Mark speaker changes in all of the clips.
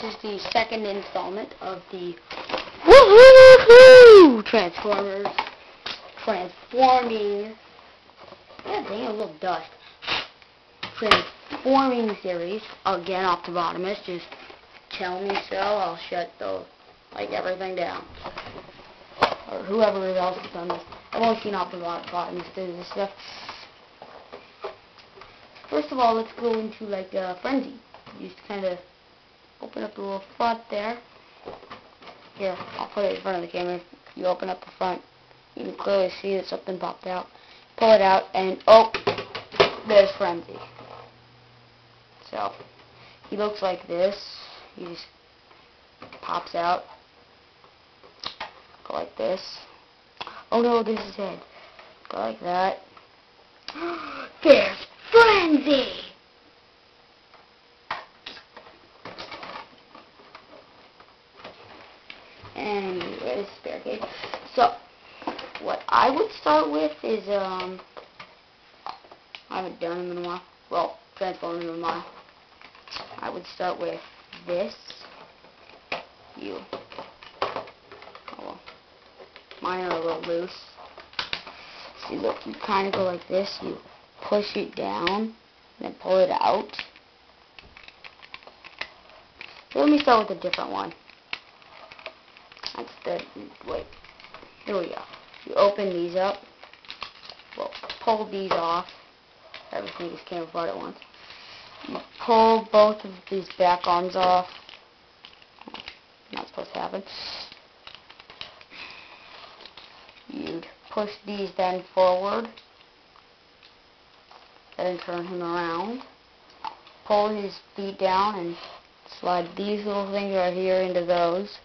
Speaker 1: is the second installment of the Woohoo Transformers Transforming. Yeah, dang, a little dust. Transforming series. Again, Optibotimus. Just tell me so. I'll shut everything down. Or whoever else has done this. I've only seen Optibotimus do this stuff. First of all, let's go into Frenzy. You just kind of open up the little front there. Here, I'll put it in front of the camera. You open up the front, you can clearly see that something popped out. Pull it out, and oh, there's Frenzy. So, he looks like this. He just pops out. Go like this. Oh no, this is his head. Go like that. There's Frenzy! Anyways, barricade. So, what I would start with is, I haven't done them in a while. Well, transform them in a while. I would start with this. Oh well. Mine are a little loose. See, look, you kind of go like this. You push it down, then pull it out. So let me start with a different one. Wait, here we go. You open these up, well, pull these off. Everything just came apart at once. You pull both of these back arms off. Not supposed to happen. You'd push these then forward, then turn him around. Pull his feet down and slide these little things right here into those.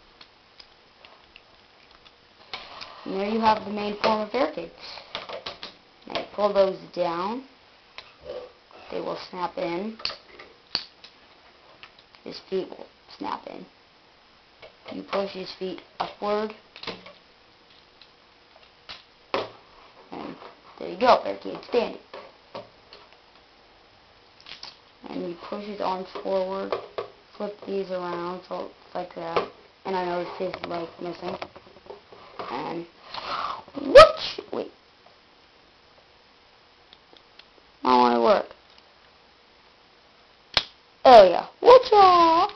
Speaker 1: And there you have the main form of barricade. Now you pull those down. They will snap in. His feet will snap in. You push his feet upward. And there you go, barricade standing. And you push his arms forward. Flip these around so it's like that. And I noticed his leg missing. And whoosh! Wait. I want to work. Oh yeah. Whatcha?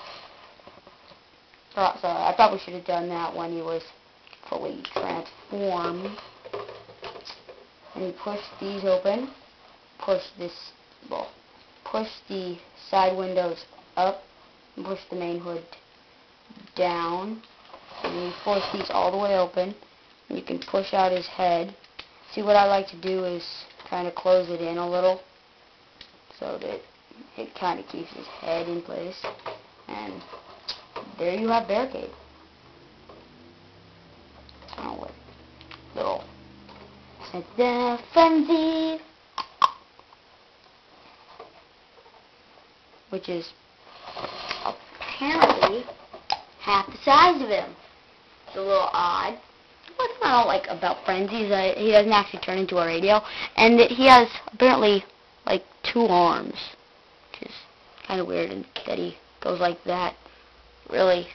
Speaker 1: Sorry, I probably should have done that when he was fully transformed. And you push these open. Push this. Well, push the side windows up. And push the main hood down. And you force these all the way open. And you can push out his head. See, what I like to do is kind of close it in a little so that it kind of keeps his head in place. And there you have barricade. Oh, wait. Little Frenzy, which is apparently half the size of him. It's a little odd. What's what I don't like about Frenzy is that he doesn't actually turn into a radio, and that he has apparently like 2 arms, which is kind of weird, and that he goes like that really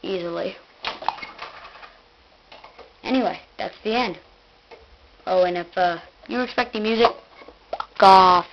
Speaker 1: easily. Anyway, that's the end. Oh, and if you're expecting music, fuck off.